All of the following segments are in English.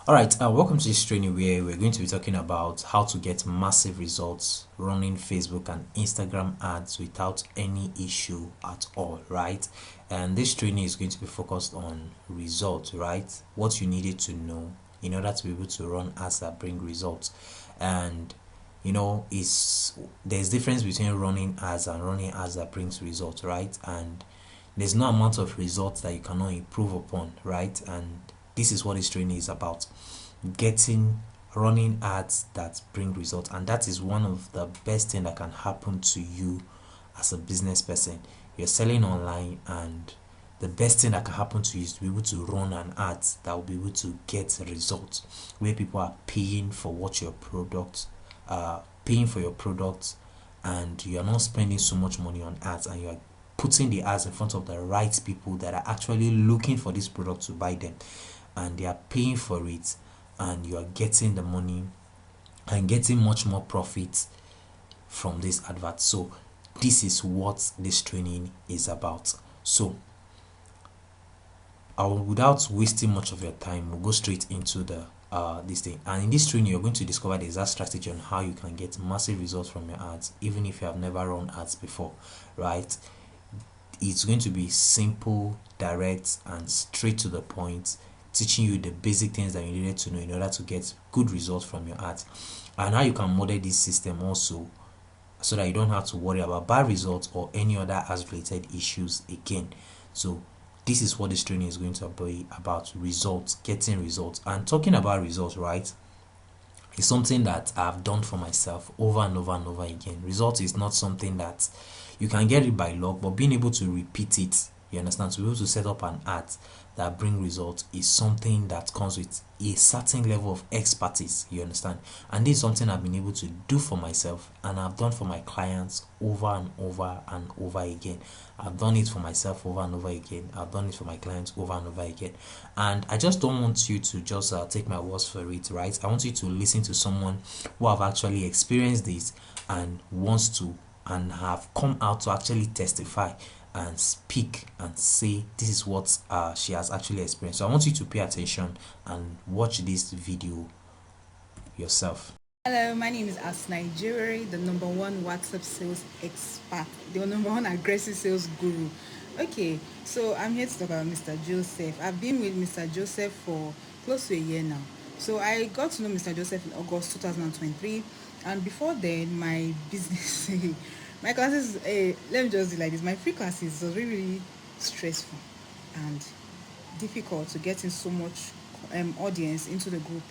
All right, welcome to this training where we're going to be talking about how to get massive results running Facebook and Instagram ads without any issue at all, right? And this training is going to be focused on results, right? What you needed to know in order to be able to run ads that bring results. And is there's difference between running ads and running ads that brings results, right? And there's no amount of results that you cannot improve upon, right? And this is what this training is about: getting running ads that bring results. And that is one of the best thing that can happen to you as a business person. You're selling online, and the best thing that can happen to you is to be able to run an ad that will be able to get results, where people are paying for what your product paying for your products, and you are not spending so much money on ads, and you are putting the ads in front of the right people that are actually looking for this product to buy them, and they are paying for it, and you are getting the money and getting much more profit from this advert. So this is what this training is about. So without wasting much of your time, we'll go straight into the this thing. And in this training, you're going to discover the exact strategy on how you can get massive results from your ads, even if you have never run ads before, right? It's going to be simple, direct, and straight to the point, teaching you the basic things that you needed to know in order to get good results from your ads, and how you can model this system also, so that you don't have to worry about bad results or any other ads related issues again. So this is what this training is going to be about: results, getting results. And talking about results, right, is something that I've done for myself over and over and over again. Result is not something that you can get it by luck, but being able to repeat it, you understand, to be able to set up an ad that bring results is something that comes with a certain level of expertise, you understand. And this is something I've been able to do for myself, and I've done for my clients over and over and over again. I've done it for myself over and over again. I've done it for my clients over and over again. And I just don't want you to just take my words for it, right? I want you to listen to someone who have actually experienced this and wants to, and have come out to actually testify and speak and say this is what she has actually experienced. So I want you to pay attention and watch this video yourself. Hello, my name is Asnai Jewelry, the number one WhatsApp sales expert, the number one aggressive sales guru. Okay, so I'm here to talk about Mr. Joseph. I've been with Mr. Joseph for close to a year now. So I got to know Mr. Joseph in August 2023, and before then, my business, my classes, let me just do like this. My free classes was really, really stressful and difficult to get in so much audience into the group.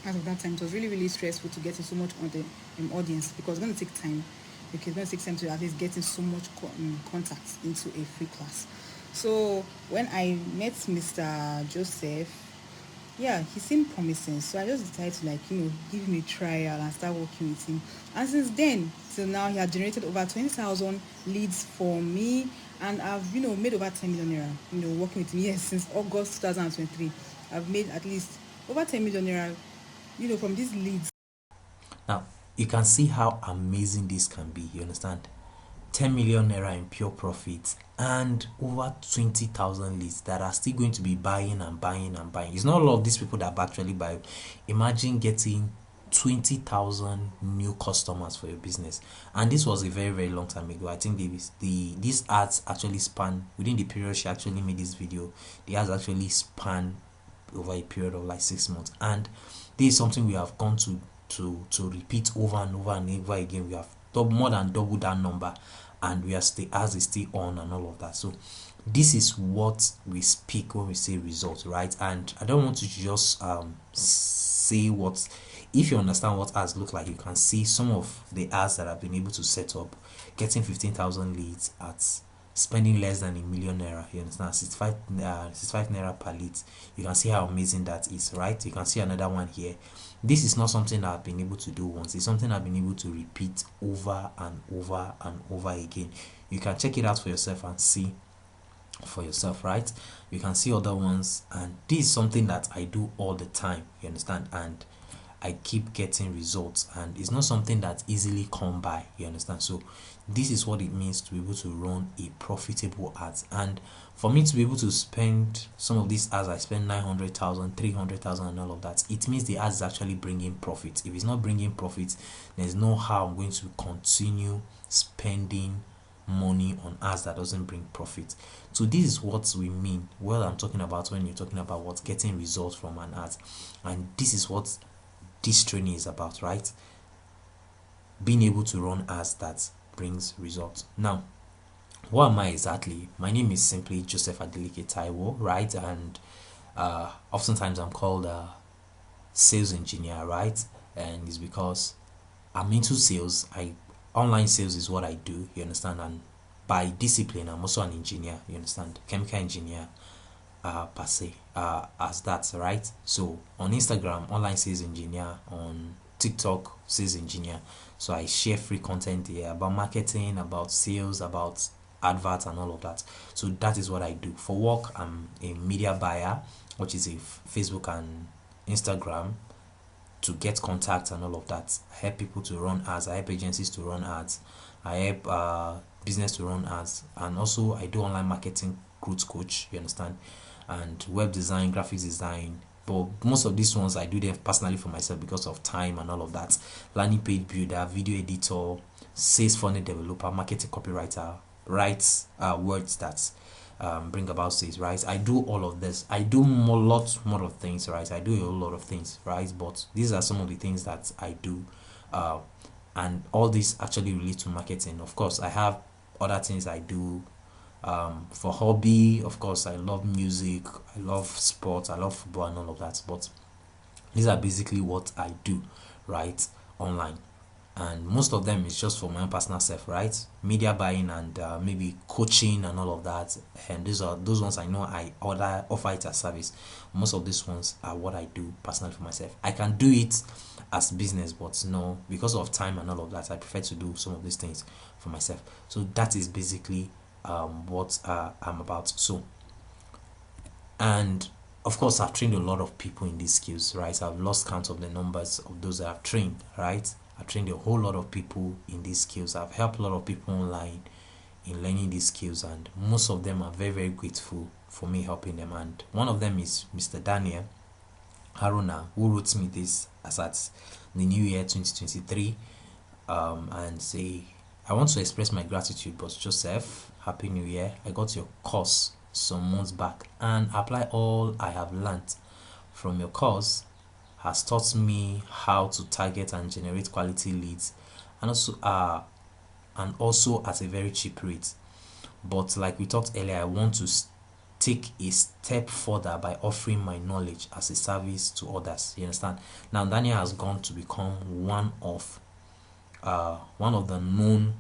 As of that time, it was really, really stressful to get in so much on the audience, because it's going to take time. Okay, it's going to take time to at least get in so much contacts into a free class. So when I met Mr. Joseph, yeah, he seemed promising. So I just decided to, like, give him a trial and start working with him. And since then till now, he has generated over 20,000 leads for me, and I've made over 10 million naira. Working with him. Yes, since August 2023, I've made at least over 10 million naira from these leads. Now you can see how amazing this can be, you understand. 10 million naira in pure profit and over 20,000 leads that are still going to be buying and buying and buying. It's not a lot of these people that actually buy. Imagine getting 20,000 new customers for your business. And this was a very, very long time ago. I think these ads actually span within the period she actually made this video. The ads actually span over a period of like 6 months. And this is something we have gone to repeat over and over and over again. We have more than double that number, and we are still, as is still on, and all of that. So this is what we speak when we say results, right? And I don't want to just say what, if you understand what ads look like, you can see some of the ads that I've been able to set up, getting 15,000 leads at spending less than a million naira. You understand? 65 naira per lead. You can see how amazing that is, right? You can see another one here. This is not something that I've been able to do once. It's something I've been able to repeat over and over and over again. You can check it out for yourself and see for yourself, right? You can see other ones, and this is something that I do all the time, you understand, and I keep getting results, and it's not something that easily come by, you understand. So this is what it means to be able to run a profitable ads. And For me to be able to spend some of these ads, I spend 900,000, 300,000, and all of that. It means the ads is actually bringing profit. If it's not bringing profit, there's no how I'm going to continue spending money on ads that doesn't bring profit. So this is what we mean. Well, I'm talking about when you're talking about what getting results from an ad, and this is what this training is about, right? Being able to run ads that brings results. Now, what am I exactly? My name is simply Joseph Adeleke Taiwo, right? And oftentimes I'm called a sales engineer, right? And it's because I'm into sales. Online sales is what I do, you understand? And by discipline, I'm also an engineer, you understand? Chemical engineer, per se, as that, right? So on Instagram, online sales engineer. On TikTok, sales engineer. So I share free content here about marketing, about sales, about adverts, and all of that. So that is what I do for work. I'm a media buyer, which is a Facebook and Instagram, to get contacts and all of that. I help people to run ads. I help agencies to run ads. I help business to run ads, and also I do online marketing growth coach. You understand? And web design, graphics design. But most of these ones I do them personally for myself because of time and all of that. Landing page builder, video editor, sales funnel developer, marketing copywriter, writes words that bring about sales, right? I do all of this. I do lots more of things, right? I do a whole lot of things, right? But these are some of the things that I do, and all this actually relates to marketing. Of course, I have other things I do for hobby. Of course, I love music, I love sports, I love football, and all of that. But these are basically what I do, right, online. And most of them is just for my own personal self, right? Media buying and maybe coaching and all of that. And these are those ones I know I offer it as service. Most of these ones are what I do personally for myself. I can do it as business, but no, because of time and all of that, I prefer to do some of these things for myself. So that is basically what I'm about. So, and of course, I've trained a lot of people in these skills, right? I've lost count of the numbers of those that I've trained, right? I've trained a whole lot of people in these skills. I've helped a lot of people online in learning these skills, and most of them are very, very grateful for me helping them. And one of them is Mr. Daniel Haruna, who wrote me this as at the new year 2023, and say, I want to express my gratitude, but Joseph, Happy New Year. I got your course some months back and apply all I have learned from your course has taught me how to target and generate quality leads, and also at a very cheap rate. But like we talked earlier, I want to take a step further by offering my knowledge as a service to others. You understand? Now Daniel has gone to become one of the known.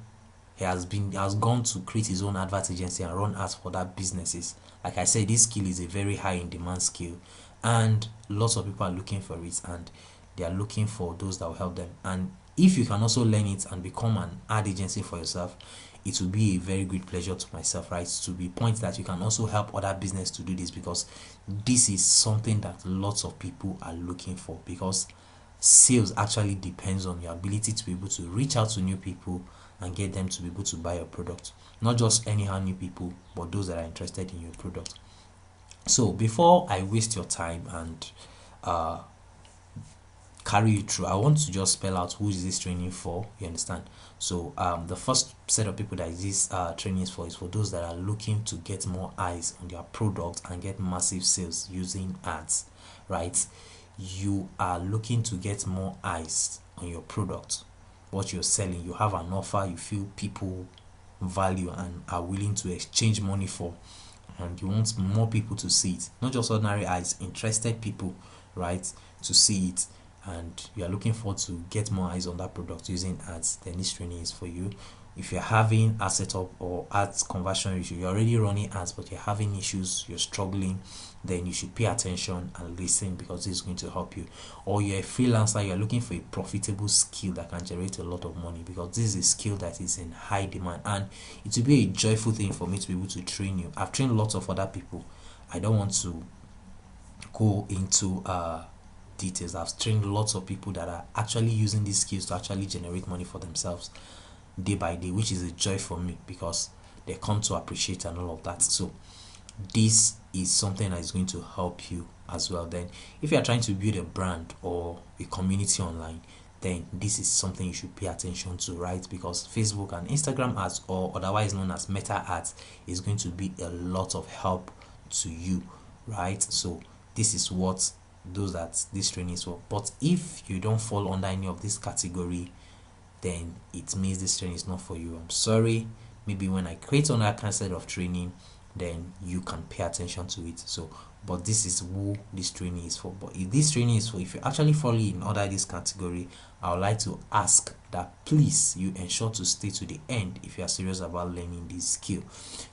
He has gone to create his own advert agency and run ads for that businesses. Like I said, this skill is a very high in demand skill, and lots of people are looking for it, and they are looking for those that will help them. And if you can also learn it and become an ad agency for yourself, it will be a very great pleasure to myself, right? To be point that you can also help other business to do this, because this is something that lots of people are looking for, because sales actually depends on your ability to be able to reach out to new people and get them to be able to buy your product. Not just anyhow new people, but those that are interested in your product. So before I waste your time and carry you through, I want to just spell out who is this training for. You understand? So the first set of people that this training is for those that are looking to get more eyes on their product and get massive sales using ads, right? You are looking to get more eyes on your product, what you're selling. You have an offer you feel people value and are willing to exchange money for, and you want more people to see it, not just ordinary eyes, interested people, right, to see it. And you are looking forward to get more eyes on that product using ads, then this training is for you. If you're having ad setup or ads conversion issue, you're already running ads but you're having issues, you're struggling, then you should pay attention and listen, because this is going to help you. Or you're a freelancer, you're looking for a profitable skill that can generate a lot of money, because this is a skill that is in high demand, and it will be a joyful thing for me to be able to train you. I've trained lots of other people. I don't want to go into details. I've trained lots of people that are actually using these skills to actually generate money for themselves day by day, which is a joy for me, because they come to appreciate and all of that. So this is something that is going to help you as well. Then if you are trying to build a brand or a community online, then this is something you should pay attention to, right? Because Facebook and Instagram ads, or otherwise known as meta ads, is going to be a lot of help to you, right? So this is what those that this training is for. But if you don't fall under any of this category, then it means this training is not for you. I'm sorry. Maybe when I create another kind of training, then you can pay attention to it. So but this is who this training is for. But if this training is for, if you actually fall in under this category, I would like to ask that please you ensure to stay to the end. If you are serious about learning this skill,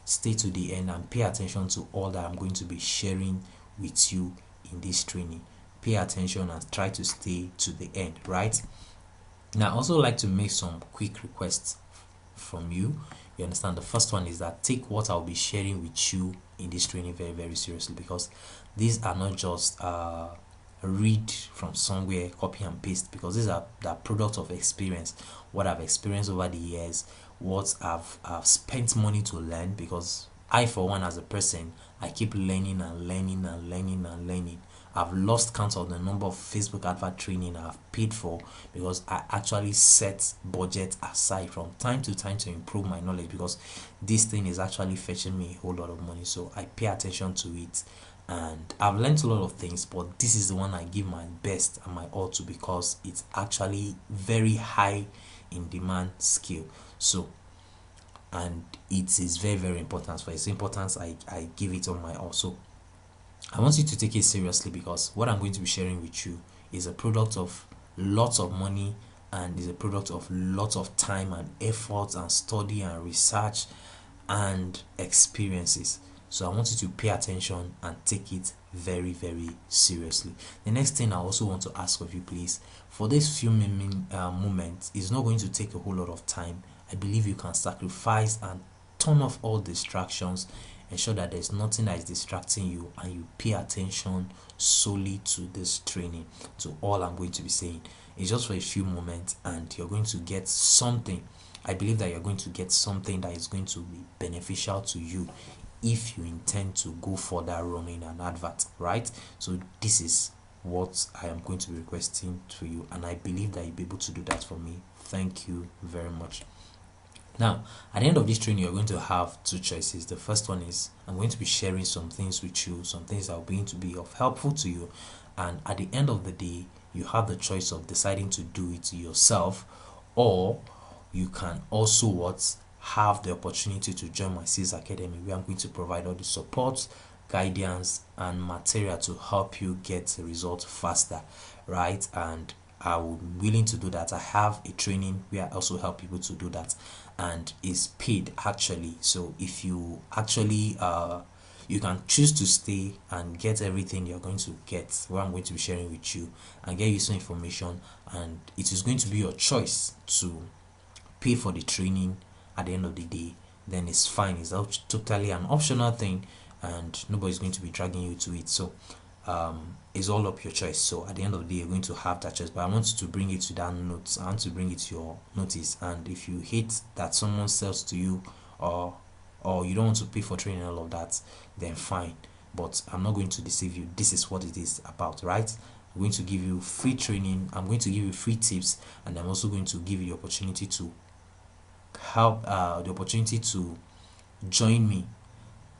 stay to the end and pay attention to all that I'm going to be sharing with you in this training. Pay attention and try to stay to the end, right? Now I also like to make some quick requests from you. You understand? The first one is that take what I'll be sharing with you in this training very, very seriously, because these are not just read from somewhere, copy and paste, because these are the product of experience, what I've experienced over the years, what I've spent money to learn. Because I, for one, as a person, I keep learning and learning and learning and learning. I've lost count of the number of Facebook advert training I've paid for, because I actually set budget aside from time to time to improve my knowledge, because this thing is actually fetching me a whole lot of money. So I pay attention to it, and I've learned a lot of things, but this is the one I give my best and my all to, because it's actually very high in demand skill. So and it is very, very important. For its importance, I give it on my all. So I want you to take it seriously, because what I'm going to be sharing with you is a product of lots of money, and is a product of lots of time and effort and study and research and experiences. So I want you to pay attention and take it very, very seriously. The next thing I also want to ask of you, please, for this few moments, is not going to take a whole lot of time. I believe you can sacrifice and turn off all distractions, ensure that there's nothing that is distracting you, and you pay attention solely to this training, to all I'm going to be saying. It's just for a few moments, and you're going to get something. I believe that you're going to get something that is going to be beneficial to you if you intend to go further running an advert, right? So this is what I am going to be requesting to you, and I believe that you'll be able to do that for me. Thank you very much. Now, at the end of this training, you're going to have two choices. The first one is I'm going to be sharing some things with you, some things that are going to be of helpful to you, and at the end of the day, you have the choice of deciding to do it yourself, or you can also have the opportunity to join my Sales Academy, where I'm going to provide all the support, guidance, and material to help you get a result faster, right? And I'm willing to do that. I have a training where I also help people to do that, and is paid actually. So if you actually you can choose to stay and get everything you're going to get, what I'm going to be sharing with you, and get useful information, and it is going to be your choice to pay for the training at the end of the day. Then it's fine. It's totally an optional thing, and nobody's going to be dragging you to it. So it's all up your choice. So at the end of the day, you're going to have that choice. But I want to bring it to that note. I want to bring it to your notice. And if you hate that someone sells to you, or you don't want to pay for training, all of that, then fine. But I'm not going to deceive you. This is what it is about, right? I'm going to give you free training. I'm going to give you free tips, and I'm also going to give you the opportunity to help, the opportunity to join me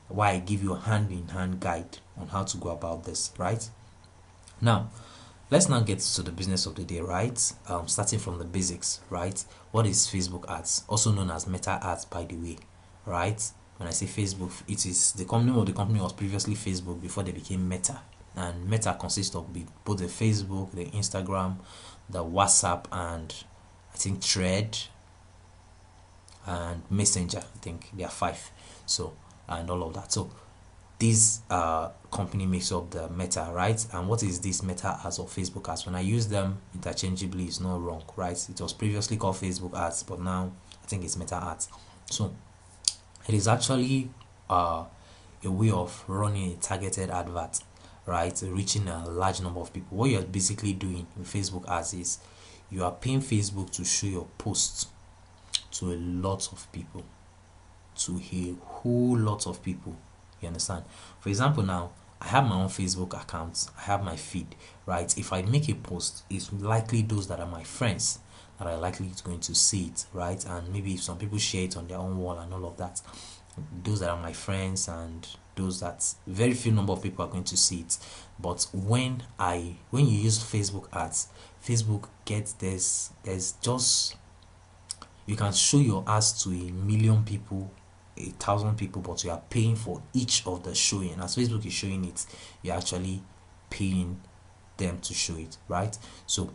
while I give you a hand-in-hand guide on how to go about this, right? Now, let's now get to the business of the day, right? Starting from the basics, right? What is Facebook ads, also known as Meta ads, by the way, right? When I say Facebook, it is the company was previously Facebook before they became Meta. And Meta consists of both the Facebook, the Instagram, the WhatsApp, and I think Thread and Messenger. I think there are 5. So, and all of that. So this company makes up the Meta, right? And what is this Meta ads or Facebook ads? When I use them interchangeably, it's not wrong, right? It was previously called Facebook ads, but now I think it's Meta ads. So it is actually a way of running a targeted advert, right? Reaching a large number of people. What you're basically doing in Facebook ads is you are paying Facebook to show your posts to a lot of people, to a whole lot of people, You understand? For example, now I have my own Facebook account, I have my feed, right? If I make a post, it's likely those that are my friends that are likely going to see it, right? And maybe if some people share it on their own wall and all of that, those that are my friends and those that very few number of people are going to see it. But when you use Facebook ads, Facebook gets there's just, you can show your ads to 1,000,000 people, 1,000 people, but you are paying for each of the showing. As Facebook is showing it, you're actually paying them to show it, right? So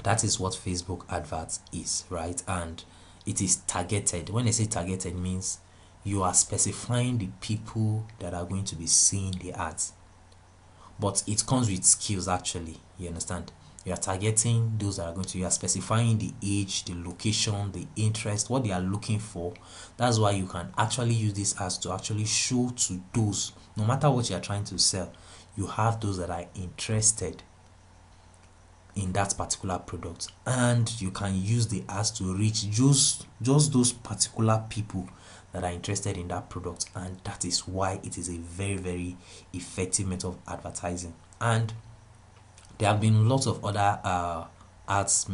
that is what Facebook adverts is, right? And it is targeted. When I say targeted, means you are specifying the people that are going to be seeing the ads, but it comes with skills actually. You understand? You are targeting those that are going to, you are specifying the age, the location, the interest, what they are looking for. That's why you can actually use this as to actually show to those, no matter what you are trying to sell, you have those that are interested in that particular product, and you can use the ads to reach just those particular people that are interested in that product. And that is why it is a very, very effective method of advertising. And there have been lots of other ads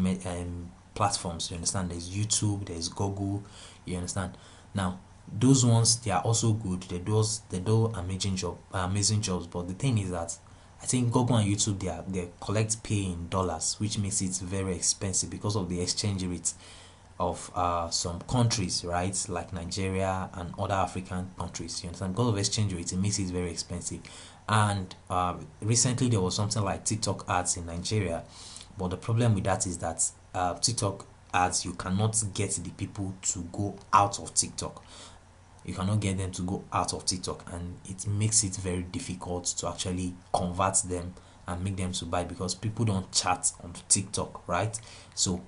platforms. You understand? There's YouTube, there's Google. You understand? Now those ones, they are also good. They do amazing jobs. But the thing is that I think Google and YouTube, they collect pay in dollars, which makes it very expensive because of the exchange rate of some countries, right, like Nigeria and other African countries. You understand? Because of exchange rate, it makes it very expensive. And recently there was something like TikTok ads in Nigeria, but the problem with that is that TikTok ads, you cannot get the people to go out of TikTok. You cannot get them to go out of TikTok, and it makes it very difficult to actually convert them and make them to buy, because people don't chat on TikTok, right? So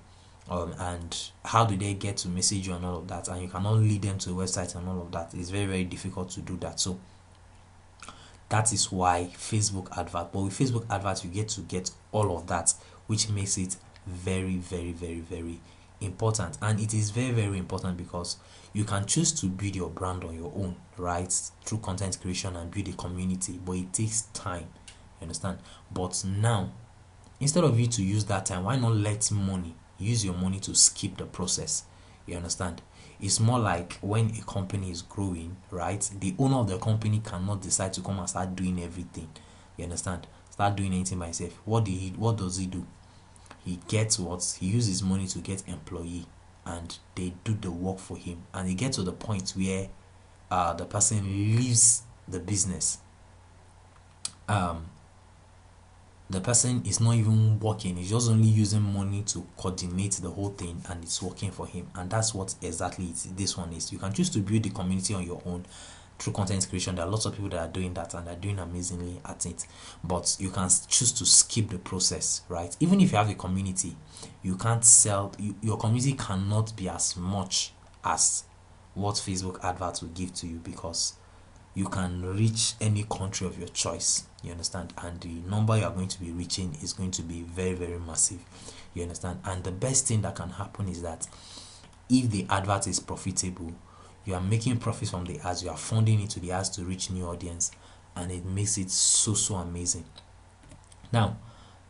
and how do they get to message you and all of that? And you cannot lead them to a website and all of that. It's very, very difficult to do that. So that is why Facebook advert. But with Facebook advert, you get to get all of that, which makes it very, very, very, very important. And it is very, very important because you can choose to build your brand on your own, right, through content creation and build a community, but it takes time. You understand? But now, instead of you to use that time, why not use your money to skip the process? You understand? It's more like when a company is growing, right? The owner of the company cannot decide to come and start doing everything. You understand? Start doing anything by himself. What does he do? He gets what? He uses money to get employee, and they do the work for him. And he gets to the point where the person leaves the business. The person is not even working, he's just only using money to coordinate the whole thing, and it's working for him. And that's what exactly this one is. You can choose to build the community on your own through content creation. There are lots of people that are doing that, and they're doing amazingly at it. But you can choose to skip the process, right? Even if you have a community, you can't sell, your community cannot be as much as what Facebook adverts will give to you, because you can reach any country of your choice. You understand? And the number you are going to be reaching is going to be very, very massive. You understand? And the best thing that can happen is that if the advert is profitable, you are making profits from the ads, you are funding it to the ads to reach new audience, and it makes it so amazing. Now,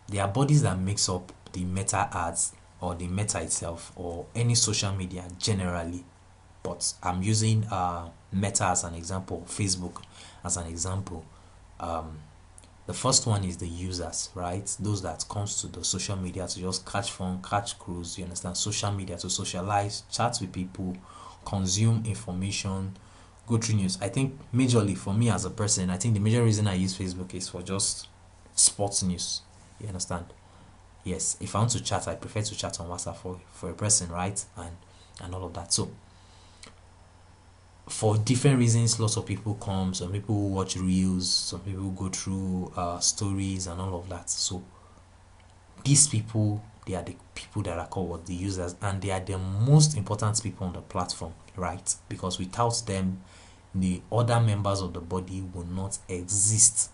there are bodies that makes up the Meta ads, or the Meta itself, or any social media generally. But I'm using Meta as an example, Facebook as an example. The first one is the users, right? Those that comes to the social media to just catch fun, catch cruise. You understand? Social media to socialize, chat with people, consume information, go through news. I think majorly for me as a person, I think the major reason I use Facebook is for just sports news. You understand? Yes, if I want to chat, I prefer to chat on WhatsApp for a person, right? And all of that. So for different reasons, lots of people come. Some people watch reels, some people go through stories and all of that. So these people, they are the people that are called what, the users, and they are the most important people on the platform, right? Because without them, the other members of the body will not exist.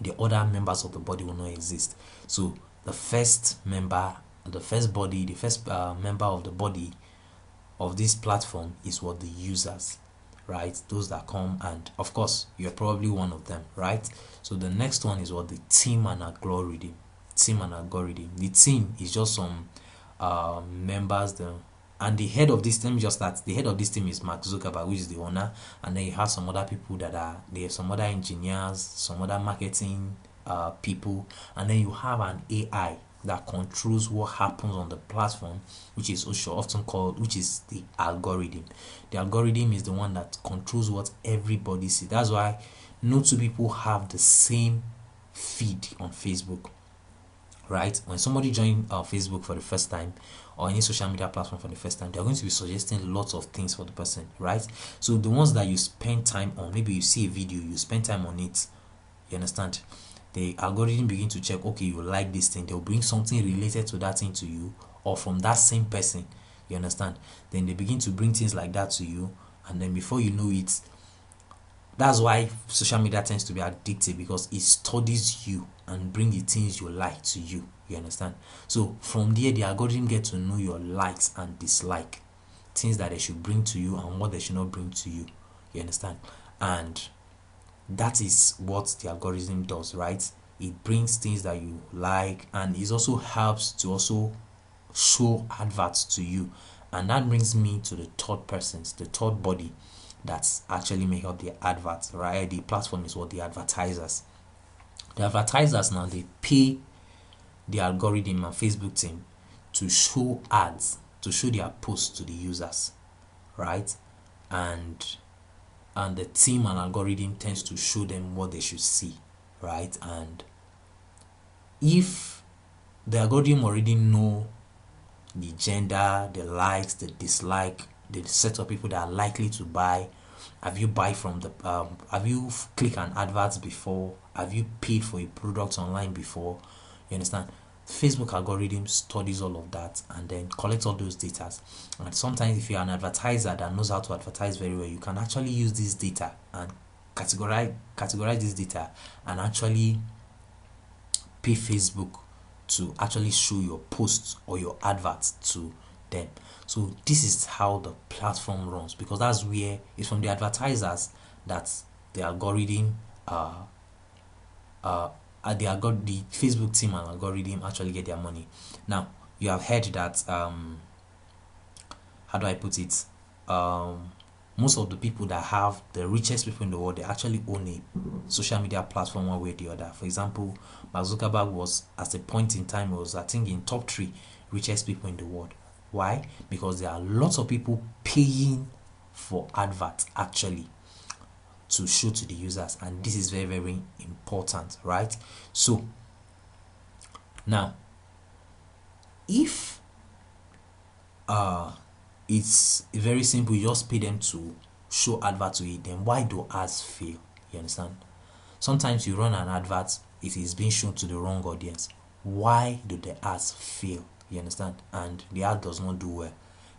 The other members of the body will not exist. So the first member, the first member of the body of this platform is what, the users, right? Those that come, and of course you're probably one of them, right? So the next one is what the team and algorithm. Team and algorithm. The team is just some members, and the head of this team, just that the head of this team is Mark Zuckerberg, which is the owner, and then you have some other people that are there, some other engineers, some other marketing people, and then you have an AI that controls what happens on the platform, which is also often called, which is the algorithm. The algorithm is the one that controls what everybody sees. That's why no two people have the same feed on Facebook, right? When somebody joins Facebook for the first time, or any social media platform for the first time, they're going to be suggesting lots of things for the person, right? So the ones that you spend time on, maybe you see a video, you spend time on it, you understand, the algorithm begin to check, okay, you like this thing, they'll bring something related to that thing to you, or from that same person, you understand, then they begin to bring things like that to you, and then before you know it, that's why social media tends to be addictive, because it studies you and bring the things you like to you, you understand. So from there, the algorithm get to know your likes and dislike, things that they should bring to you and what they should not bring to you, you understand. And that is what the algorithm does, right? It brings things that you like, and it also helps to also show adverts to you. And that brings me to the third body that's actually make up the adverts, right? The platform is what the advertisers. The advertisers now, they pay the algorithm and Facebook team to show ads, to show their posts to the users, right? And the team and algorithm tends to show them what they should see, right? And if the algorithm already know the gender, the likes, the dislike, the set of people that are likely to buy, have you buy from the have you click an advert before, have you paid for a product online before, you understand. Facebook algorithm studies all of that and then collects all those data. And sometimes if you're an advertiser that knows how to advertise very well, you can actually use this data and categorize this data and actually pay Facebook to actually show your posts or your adverts to them. So this is how the platform runs, because that's where it's from the advertisers that the algorithm the Facebook team and algorithm actually get their money. Now you have heard that how do I put it? Most of the people that have the richest people in the world, they actually own a social media platform one way or the other. For example, Mark Zuckerberg was at a point in time was, I think, in top 3 richest people in the world. Why? Because there are lots of people paying for adverts actually to show to the users, and this is very, very important, right? So now, if it's very simple, you just pay them to show advert to it, then why do ads fail? You understand? Sometimes you run an advert, it is being shown to the wrong audience. Why do the ads fail? You understand? And the ad does not do well.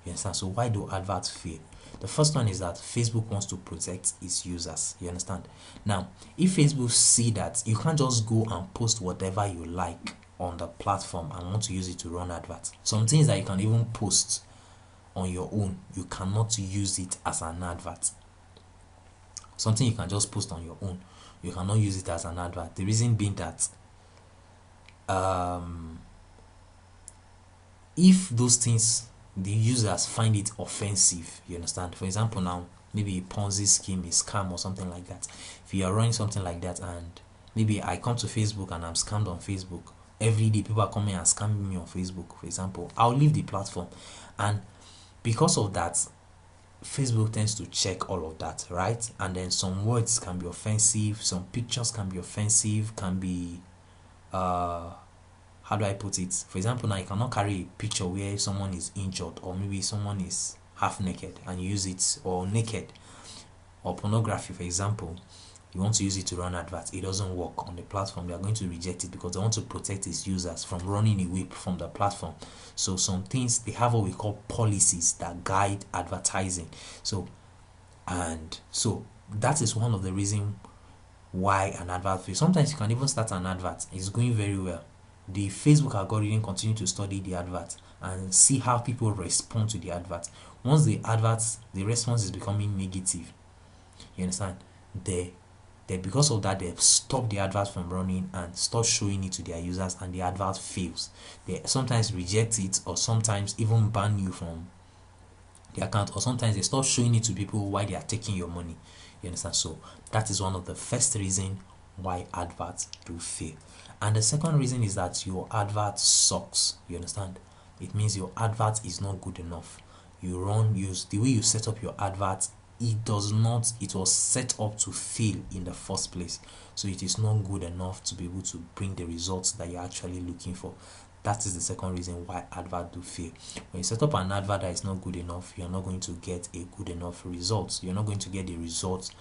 You understand? So why do adverts fail? The first one is that Facebook wants to protect its users. You understand? Now, if Facebook see that you can't just go and post whatever you like on the platform and want to use it to run adverts, some things that you can even post on your own, you cannot use it as an advert. Something you can just post on your own, you cannot use it as an advert. The reason being that if those things the users find it offensive, you understand. For example, now maybe a Ponzi scheme, a scam, or something like that. If you are running something like that, and maybe I come to Facebook and I'm scammed on Facebook every day, people are coming and scamming me on Facebook, for example, I'll leave the platform. And because of that, Facebook tends to check all of that, right? And then some words can be offensive, some pictures can be offensive, can be how do I put it? For example, now you cannot carry a picture where someone is injured, or maybe someone is half naked and you use it, or naked, or pornography, for example. You want to use it to run adverts, it doesn't work on the platform. They are going to reject it because they want to protect its users from running away from the platform. So some things, they have what we call policies that guide advertising. So that is one of the reasons why an advert fails. Sometimes you can even start an advert, it's going very well. The Facebook algorithm continue to study the advert and see how people respond to the advert. Once the response is becoming negative, You understand? They because of that, they've stopped the advert from running and stop showing it to their users, and the advert fails. They sometimes reject it, or sometimes even ban you from the account, or sometimes they stop showing it to people while they are taking your money. You understand? So that is one of the first reason why adverts do fail. And the second reason is that your advert sucks. You understand? It means your advert is not good enough. Use the way you set up your advert, it was set up to fail in the first place, so it is not good enough to be able to bring the results that you're actually looking for. That is the second reason why advert do fail. When you set up an advert that is not good enough, you're not going to get a good enough result. You're not going to get the results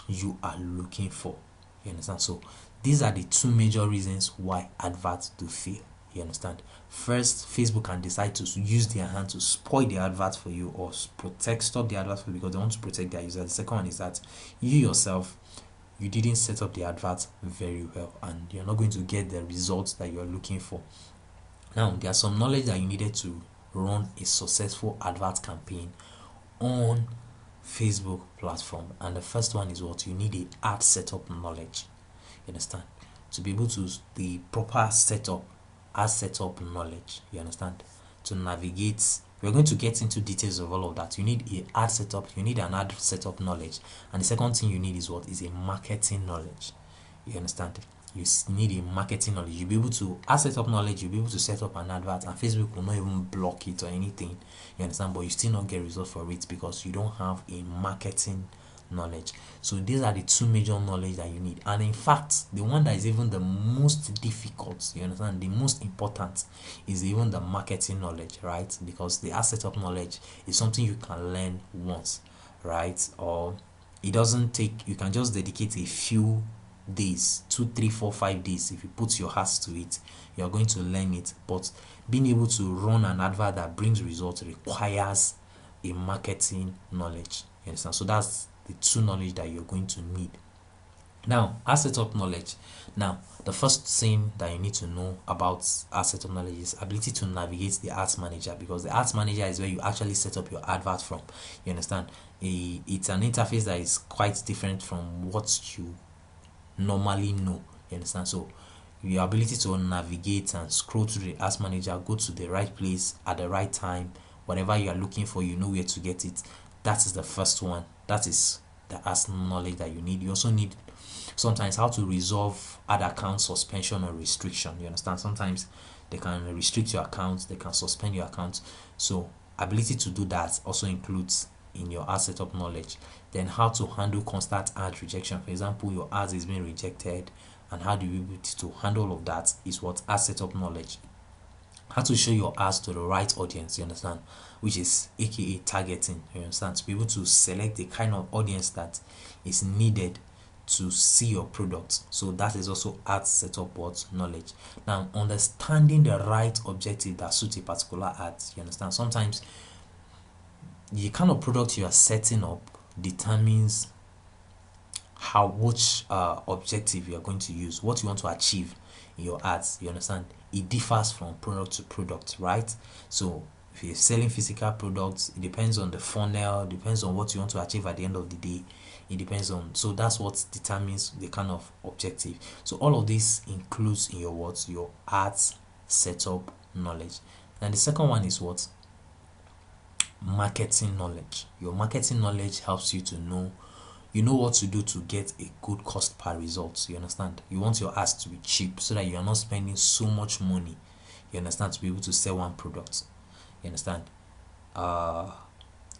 you are looking for. You understand? So these are the two major reasons why adverts do fail. You understand? First, Facebook can decide to use their hand to spoil the advert for you, or stop the advert for you, because they want to protect their users. The second one is that you yourself, you didn't set up the advert very well, and you're not going to get the results that you're looking for. Now, there's some knowledge that you needed to run a successful advert campaign on Facebook platform, and the first one is what you need: a ad setup knowledge. You understand? To be able to the proper setup, ad setup knowledge. You understand? To navigate, we're going to get into details of all of that. You need a ad setup, you need an ad setup knowledge, and the second thing you need is what is a marketing knowledge. You understand? You need a marketing knowledge. You'll be able to ad setup knowledge, you'll be able to set up an advert, and Facebook will not even block it or anything. You understand? But you still not get results for it because you don't have a marketing knowledge. So these are the two major knowledge that you need, and in fact the one that is even the most difficult, you understand, the most important, is even the marketing knowledge, right? Because the ad setup knowledge is something you can learn once, right? Or it doesn't take, you can just dedicate a few days, 2 3 4 5 days. If you put your heart to it, you're going to learn it. But being able to run an advert that brings results requires a marketing knowledge. You understand? So that's the two knowledge that you're going to need. Now, ad setup knowledge. Now, the first thing that you need to know about ad setup knowledge is ability to navigate the ads manager, because the ads manager is where you actually set up your advert from. You understand? It's an interface that is quite different from what you normally know. You understand? So your ability to navigate and scroll through the ads manager, go to the right place at the right time, whatever you are looking for, you know where to get it. That is the first one. That is the ads knowledge that you need. You also need sometimes how to resolve ad account suspension or restriction. You understand? Sometimes they can restrict your account, they can suspend your account. So ability to do that also includes in your ad setup knowledge. Then how to handle constant ad rejection. For example, your ads is being rejected, and how do you be able to handle all of that is what ad setup knowledge. How to show your ads to the right audience, you understand, which is aka targeting. You understand? To be able to select the kind of audience that is needed to see your product. So that is also ad setup what knowledge. Now, understanding the right objective that suits a particular ad. You understand? Sometimes the kind of product you are setting up determines which objective you are going to use, what you want to achieve in your ads. You understand? It differs from product to product, right? So if you're selling physical products, it depends on the funnel, depends on what you want to achieve at the end of the day. It depends on, so that's what determines the kind of objective. So all of this includes in your ads setup knowledge. And the second one is what? Marketing knowledge. Your marketing knowledge helps you to know what to do to get a good cost per result. You understand? You want your ads to be cheap so that you are not spending so much money. You understand? To be able to sell one product. You understand?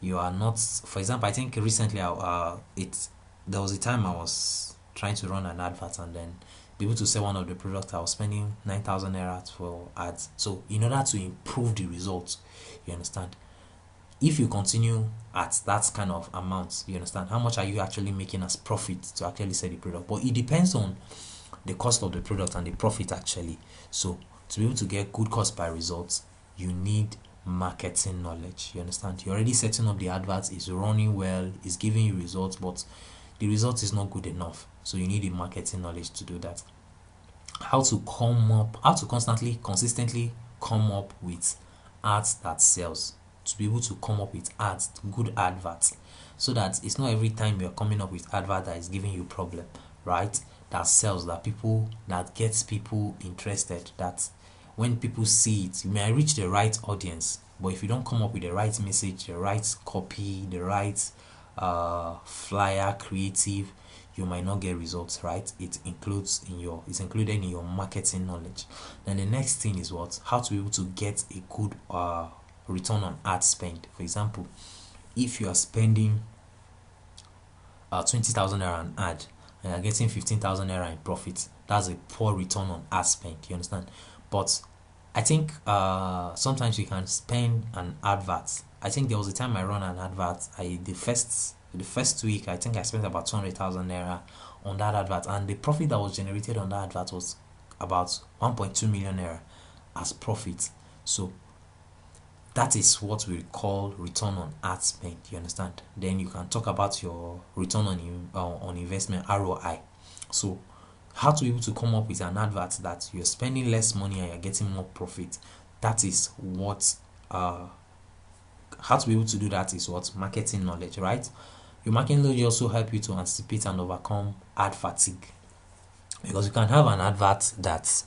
You are not, for example, I think recently there was a time I was trying to run an advert and then be able to sell one of the products. I was spending 9,000 naira for ads. So in order to improve the results, you understand, if you continue at that kind of amount, you understand, how much are you actually making as profit to actually sell the product? But it depends on the cost of the product and the profit actually. So to be able to get good cost by results, you need marketing knowledge. You understand? You're already setting up the adverts, it's running well, it's giving you results, but the result is not good enough. So you need a marketing knowledge to do that. How to consistently come up with ads that sells. to be able to come up with ads, good adverts, so that it's not every time you're coming up with advert that is giving you problem, right? That sells, that people, that gets people interested, that when people see it, you may reach the right audience, but if you don't come up with the right message, the right copy, the right flyer, creative, you might not get results, right? It's included in your marketing knowledge. Then the next thing is what? How to be able to get a good return on ad spend. For example, if you are spending 20,000 naira an ad and you're getting 15,000 naira in profit, that's a poor return on ad spend. You understand? But I think sometimes you can spend an advert. I think there was a time I run an advert. The first week, I think I spent about 200,000 naira on that advert, and the profit that was generated on that advert was about 1.2 million naira as profit. So that is what we call return on ad spend. You understand? Then you can talk about your return on investment, ROI. So how to be able to come up with an advert that you're spending less money and you're getting more profit. That is what how to be able to do that is what marketing knowledge, right? Your marketing knowledge also help you to anticipate and overcome ad fatigue, because you can have an advert that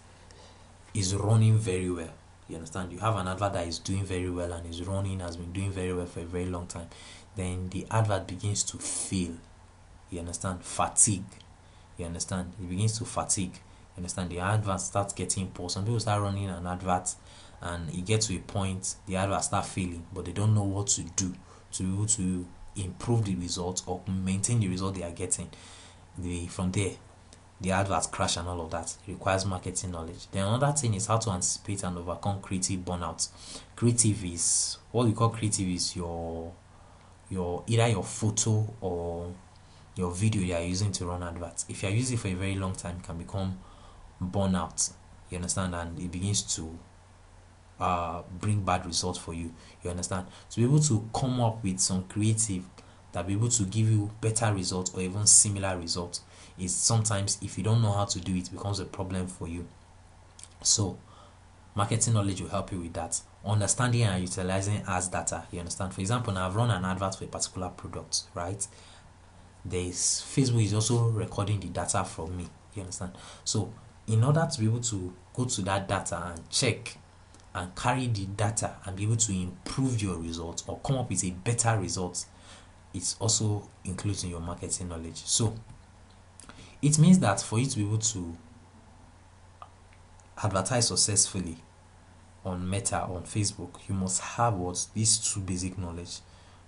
is running very well. You understand? You have an advert that is doing very well and is running, has been doing very well for a very long time. Then the advert begins to fail. You understand? Fatigue. You understand? It begins to fatigue. You understand? The advert starts getting poor. Some people start running an advert and it gets to a point, the advert start failing, but they don't know what to do to be able to improve the results or maintain the result they are getting. From there, the adverts crash and all of that. It requires marketing knowledge. Then another thing is how to anticipate and overcome creative burnout. Creative is what we call creative is your either your photo or your video you are using to run adverts. If you are using it for a very long time, it can become burnout. You understand? And it begins to bring bad results for you. You understand? To be able to come up with some creative that be able to give you better results or even similar results is sometimes, if you don't know how to do it, becomes a problem for you. So marketing knowledge will help you with that. Understanding and utilizing ads data. You understand? For example, now I've run an advert for a particular product, right? There's Facebook is also recording the data from me. You understand? So in order to be able to go to that data and check and carry the data and be able to improve your results or come up with a better result, it's also includes in your marketing knowledge. So it means that for you to be able to advertise successfully on Meta, on Facebook, you must have what these two basic knowledge: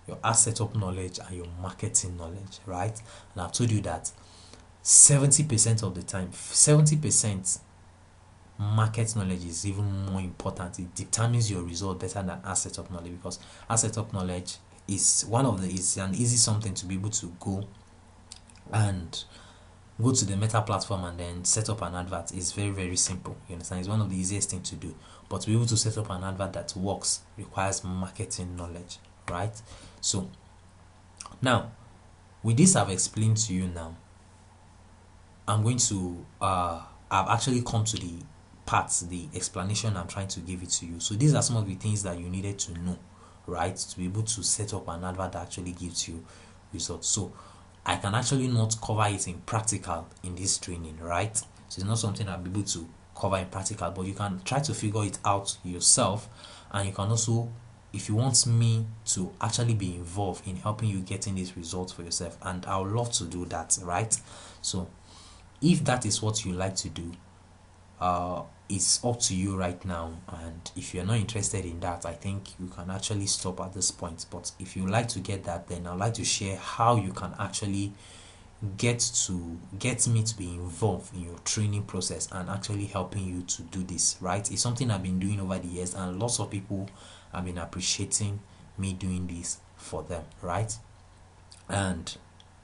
your ad setup knowledge and your marketing knowledge, right? And I've told you that 70% of the time, 70% market knowledge is even more important. It determines your result better than ad setup knowledge, because ad setup knowledge is is an easy something to be able to go to the Meta platform and then set up an advert. Is very, very simple. You understand? It's one of the easiest things to do. But to be able to set up an advert that works requires marketing knowledge, right? So now, with this I've explained to you now, I'm going to I've actually come to the explanation I'm trying to give it to you. So these are some of the things that you needed to know, right, to be able to set up an advert that actually gives you results. So I can actually not cover it in practical in this training, right? So it's not something I'll be able to cover in practical, but you can try to figure it out yourself. And you can also, if you want me to actually be involved in helping you getting these results for yourself, and I would love to do that, right? So if that is what you like to do, it's up to you right now. And if you're not interested in that, I think you can actually stop at this point. But if you like to get that, then I'd like to share how you can actually get me to be involved in your training process and actually helping you to do this, right? It's something I've been doing over the years, and lots of people have been appreciating me doing this for them, right? And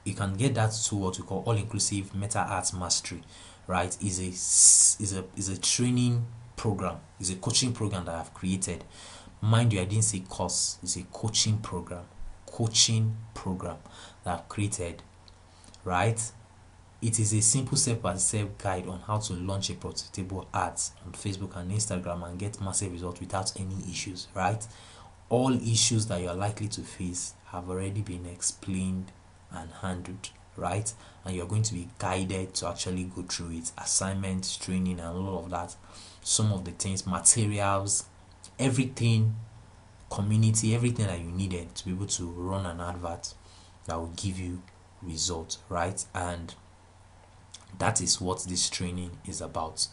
you can get that to what we call all-inclusive Meta Ads Mastery, right? Is a training program, is a coaching program that I've created. Mind you, I didn't say course. It's a coaching program that I've created, right? It is a simple step-by-step guide on how to launch a profitable ads on Facebook and Instagram and get massive results without any issues, right? all issues that you're likely to face have already been explained and handled, right? And you're going to be guided to actually go through it, assignments, training, and all of that. Some of the things, materials, everything, community, everything that you needed to be able to run an advert that will give you results, right? And that is what this training is about,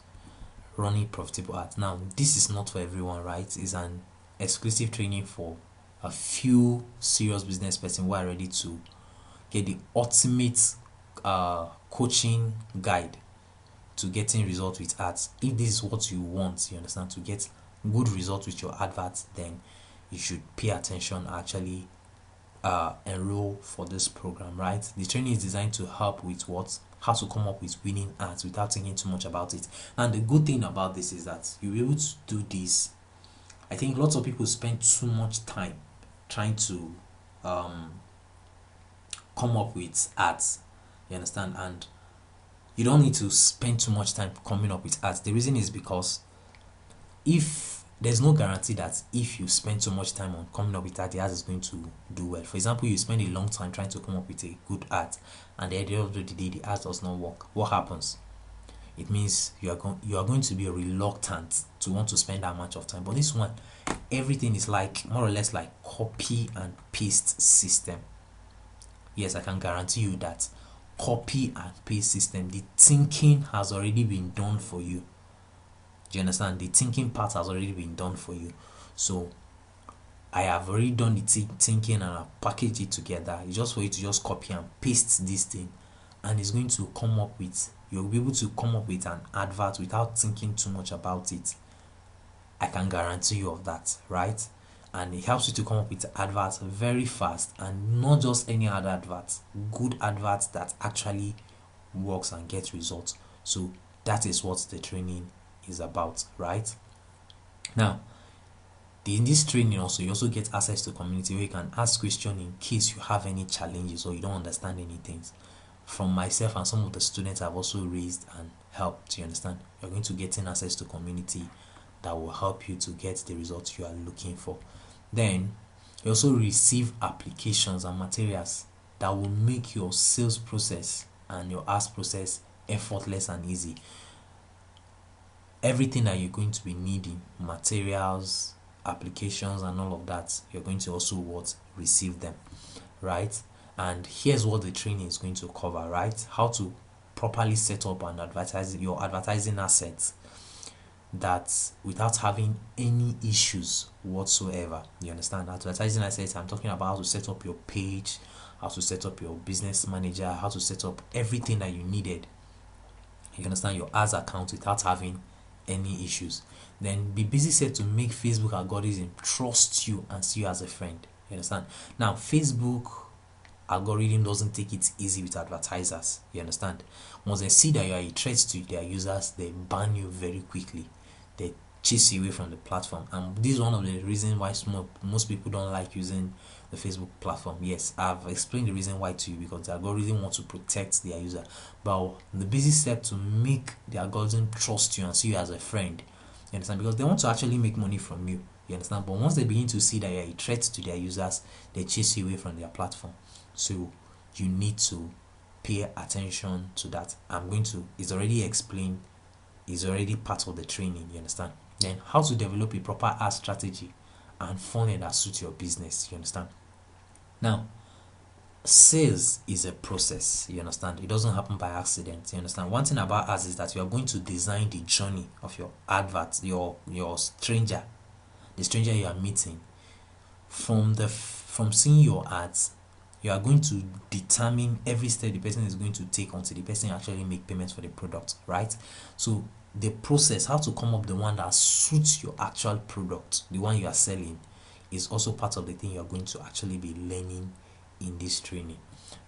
running profitable ads. Now, this is not for everyone, right? It's an exclusive training for a few serious business person who are ready to get the ultimate coaching guide to getting results with ads. If this is what you want, you understand, to get good results with your adverts, then you should pay attention, actually enroll for this program, right? The training is designed to help with how to come up with winning ads without thinking too much about it. And the good thing about this is that you'll be able to do this. I think lots of people spend too much time trying to come up with ads, you understand, and you don't need to spend too much time coming up with ads. The reason is because if there's no guarantee that if you spend so much time on coming up with that, the ad is going to do well. For example, you spend a long time trying to come up with a good ad, and at the end of the day, the ad does not work. What happens? It means you are going to be reluctant to want to spend that much of time. But this one, everything is like more or less like copy and paste system. Yes, I can guarantee you that copy and paste system, the thinking has already been done for you. Do you understand? The thinking part has already been done for you. So I have already done the thinking and I've packaged it together. It's just for you to just copy and paste this thing, and it's going to come up with, you'll be able to come up with an advert without thinking too much about it. I can guarantee you of that, right? And it helps you to come up with adverts very fast, and not just any other adverts, good adverts that actually works and gets results. So that is what the training is about, right? Now, in this training also, you also get access to community where you can ask questions in case you have any challenges or you don't understand anything. From myself and some of the students I've also raised and helped, you understand, you're going to get in access to community that will help you to get the results you are looking for. Then you also receive applications and materials that will make your sales process and your ask process effortless and easy. Everything that you're going to be needing, materials, applications, and all of that, you're going to also receive them, right? And here's what the training is going to cover, right? How to properly set up and advertise your advertising assets that without having any issues whatsoever. You understand? Advertising assets, I'm talking about how to set up your page, how to set up your business manager, how to set up everything that you needed. You understand? Your ads account without having any issues. Then be busy set to make Facebook algorithm trust you and see you as a friend. You understand? Now, Facebook algorithm doesn't take it easy with advertisers. You understand? Once they see that you are a threat to their users, they ban you very quickly. They chase you away from the platform, and this is one of the reasons why most people don't like using the Facebook platform. Yes, I've explained the reason why to you, because the algorithm wants to protect their user. But the busy step to make the algorithm trust you and see you as a friend, you understand, because they want to actually make money from you. You understand? But once they begin to see that you're a threat to their users, they chase you away from their platform. So you need to pay attention to that. It's already explained, is already part of the training. You understand? Then how to develop a proper ad strategy and funnel that suits your business. You understand? Now, sales is a process. You understand? It doesn't happen by accident. You understand? One thing about ads is that you are going to design the journey of your advert, your stranger, the stranger you are meeting. From seeing your ads, you are going to determine every step the person is going to take until the person actually make payments for the product, right? So the process, how to come up the one that suits your actual product, the one you are selling, is also part of the thing you are going to actually be learning in this training,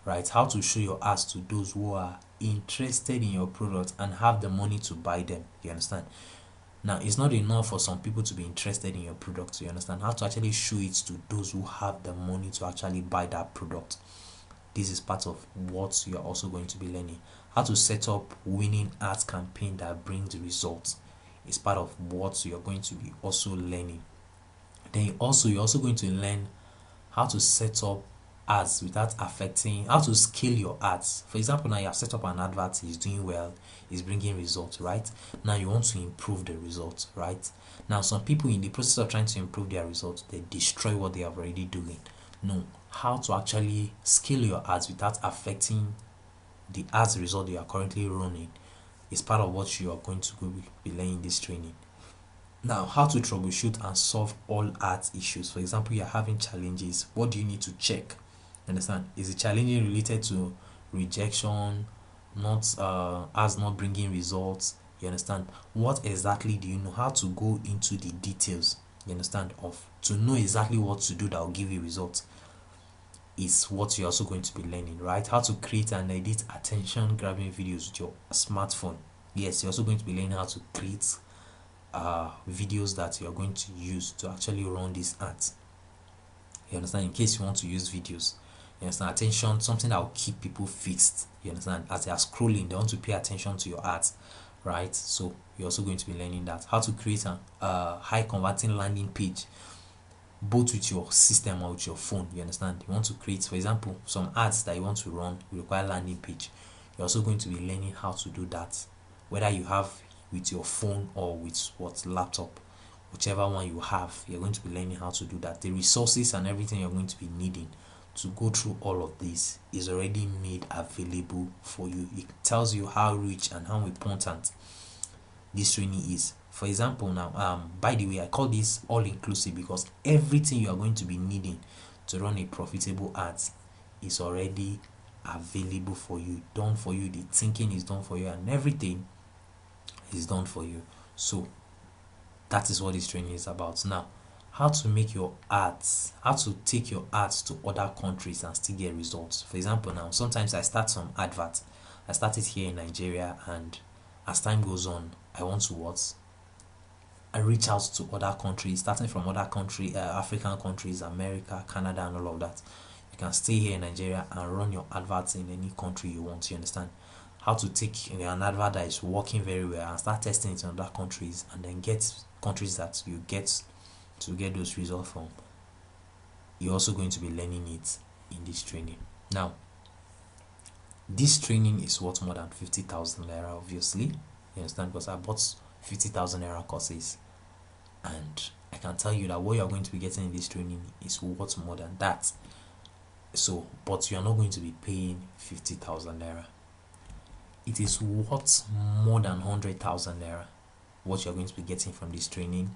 right? How to show your ads to those who are interested in your product and have the money to buy them. You understand? Now, it's not enough for some people to be interested in your product. You understand? How to actually show it to those who have the money to actually buy that product. This is part of what you are also going to be learning. How to set up winning ads campaign that brings results is part of what you are going to be also learning. Then also you're also going to learn how to set up ads without affecting, how to scale your ads. For example, now you have set up an advert, is doing well, is bringing results, right? Now you want to improve the results, right? Now some people, in the process of trying to improve their results, they destroy what they are already doing. No, how to actually scale your ads without affecting the ads result you are currently running is part of what you are going to be learning in this training. Now, how to troubleshoot and solve all ads issues. For example, you're having challenges. What do you need to check? Understand? Is the challenge related to rejection, not ads not bringing results? You understand? What exactly do you know? How to go into the details? You understand? Of to know exactly what to do that will give you results is what you're also going to be learning, right? How to create and edit attention grabbing videos with your smartphone. Yes, you're also going to be learning how to create videos that you're going to use to actually run these ads. You understand? In case you want to use videos, you understand? Attention, something that will keep people fixed. You understand? As they are scrolling, they want to pay attention to your ads, right? So you're also going to be learning that. How to create a high converting landing page, both with your system or with your phone. You understand? You want to create, for example, some ads that you want to run require landing page. You're also going to be learning how to do that, whether you have with your phone or with what laptop, whichever one you have. You're going to be learning how to do that. The resources and everything you're going to be needing to go through all of this is already made available for you. It tells you how rich and how important this training is. For example, now by the way, I call this all inclusive because everything you are going to be needing to run a profitable ads is already available for you, done for you. The thinking is done for you, and everything is done for you. So that is what this training is about. Now, how to make your ads, how to take your ads to other countries and still get results. For example, now sometimes I start some adverts. I started here in Nigeria, and as time goes on, I want to what? I reach out to other countries, starting from other African countries, America, Canada, and all of that. You can stay here in Nigeria and run your adverts in any country you want. You understand? How to take an advert that is working very well and start testing it in other countries, and then get countries that you get to get those results from. You're also going to be learning it in this training. Now, this training is worth more than 50,000 naira, obviously. You understand? Because I bought 50,000 naira courses, and I can tell you that what you're going to be getting in this training is worth more than that. So, but you're not going to be paying 50,000 naira. It is worth more than 100,000 naira what you're going to be getting from this training,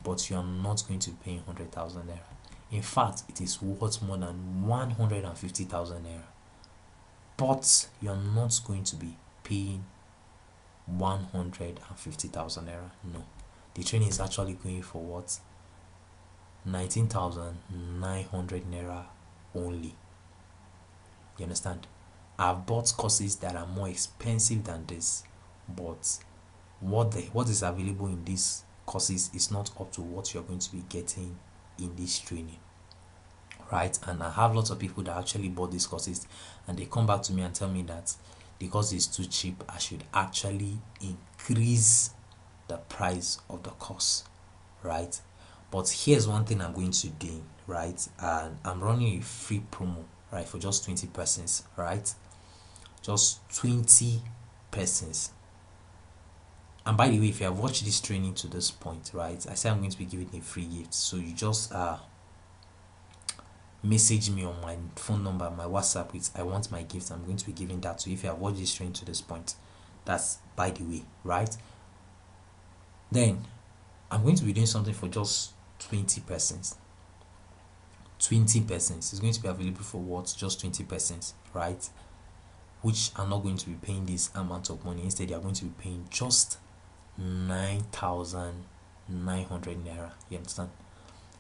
but you are not going to be paying 100,000 naira. In fact, it is worth more than 150,000 naira, but you are not going to be paying 150,000 naira. No, the training is actually going for what? 19,900 naira only. You understand? I've bought courses that are more expensive than this, but what is available in these courses is not up to what you're going to be getting in this training, right? And I have lots of people that actually bought these courses, and they come back to me and tell me that the course is too cheap. I should actually increase the price of the course, right? But here's one thing I'm going to do, right? And I'm running a free promo, right, for just 20 persons, right? Just 20 persons. And by the way, if you have watched this training to this point, right, I say I'm going to be giving a free gift. So you just message me on my phone number, my WhatsApp with I want my gift. I'm going to be giving that to you if you have watched this training to this point. That's by the way, right? Then I'm going to be doing something for just 20 persons. 20 persons is going to be available for what? Just 20 persons, right? Which are not going to be paying this amount of money. Instead, they are going to be paying just 9,900 naira. You understand?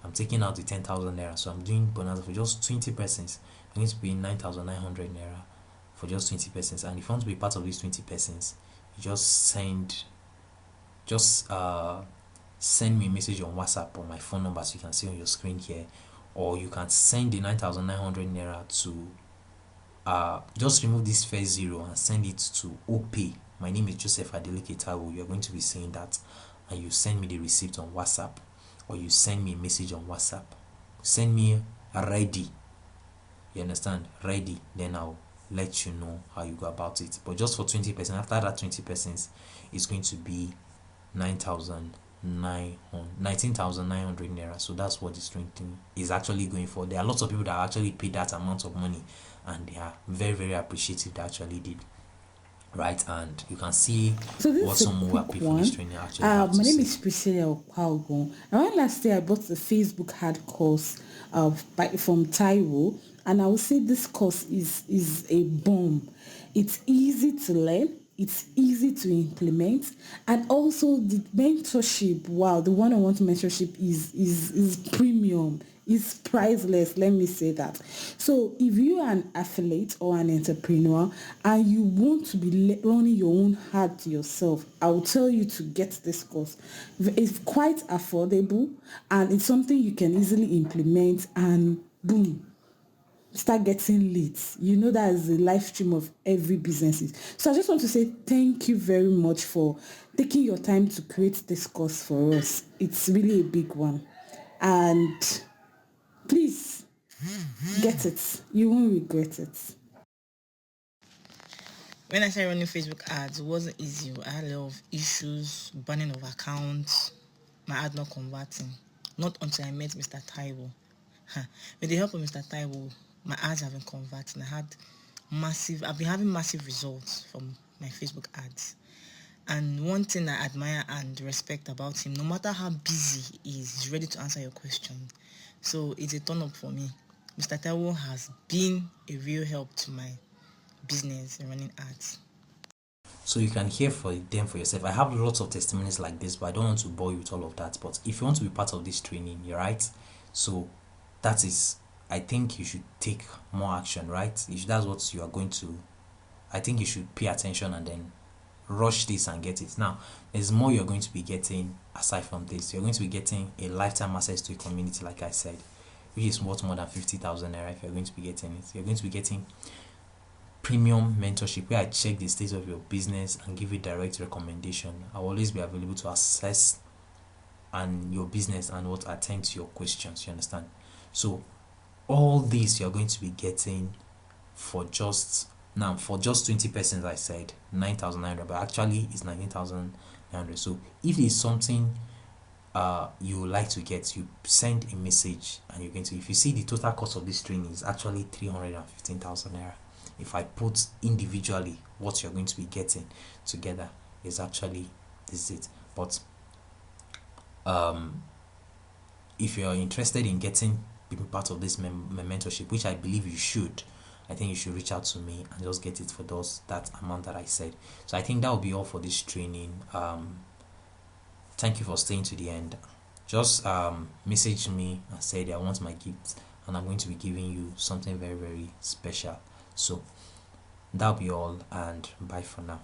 I'm taking out the 10,000 naira, so I'm doing bonus for just 20 persons. I'm going to be 9,900 naira for just 20 persons. And if you want to be part of these 20 persons, you just send me a message on WhatsApp or my phone number, so you can see on your screen here, or you can send the 9,900 naira to just remove this first zero and send it to OPay. My name is Joseph Adeleke Taiwo. You're going to be saying that, and you send me the receipt on WhatsApp or you send me a message on WhatsApp. Send me ready. You understand? Ready. Then I'll let you know how you go about it. But just for 20%, after that 20%, it's going to be 19,900 naira. So that's what this training is actually going for. There are lots of people that actually paid that amount of money, and they are very, very appreciative that actually did. Right, and you can see So what this is a someone who are quick paid for this one. training actually have My to name say. is Priscilla Okwagon. And when last year I bought the Facebook hard course from Taiwo, and I would say this course is a bomb. It's easy to learn. It's easy to implement, and also the mentorship. Wow, the one-on-one mentorship is premium. Is priceless, let me say that. So if you are an affiliate or an entrepreneur and you want to be running your own ad yourself, I will tell you to get this course. It's quite affordable, and it's something you can easily implement, and boom, start getting leads. You know that is the live stream of every businesses. So I just want to say thank you very much for taking your time to create this course for us. It's really a big one. And please get it. You won't regret it. When I started running Facebook ads, it wasn't easy. I had a lot of issues, banning of accounts, my ad not converting. Not until I met Mr. Taiwo. With the help of Mr. Taiwo, my ads have been converting. I've been having massive results from my Facebook ads. And one thing I admire and respect about him, no matter how busy he is, he's ready to answer your question. So it's a turn up for me. Mr. Taiwo has been a real help to my business and running ads. So you can hear for them for yourself. I have lots of testimonies like this, but I don't want to bore you with all of that. But if you want to be part of this training, you're right. So that is, I think you should take more action, right? If that's what you are going to, I think you should pay attention and then rush this and get it. Now, there's more you're going to be getting aside from this. You're going to be getting a lifetime access to a community, like I said, which is worth more than 50,000 naira if you're going to be getting it. You're going to be getting premium mentorship where I check the state of your business and give you direct recommendation. I'll always be available to assess and your business and what attend to your questions. You understand? So all this you're going to be getting for just 20%. I said 9,900, but actually it's 19,900. So if it's something you would like to get, you send a message and you're going to, if you see the total cost of this training is actually 315,000 naira. If I put individually what you're going to be getting together, is actually this is it. But if you're interested in getting being part of this mentorship, which I believe you should, I think you should reach out to me and just get it for that amount that I said. So I think that will be all for this training. Thank you for staying to the end. Just message me and say that I want my gift, and I'm going to be giving you something very, very special. So that'll be all, and bye for now.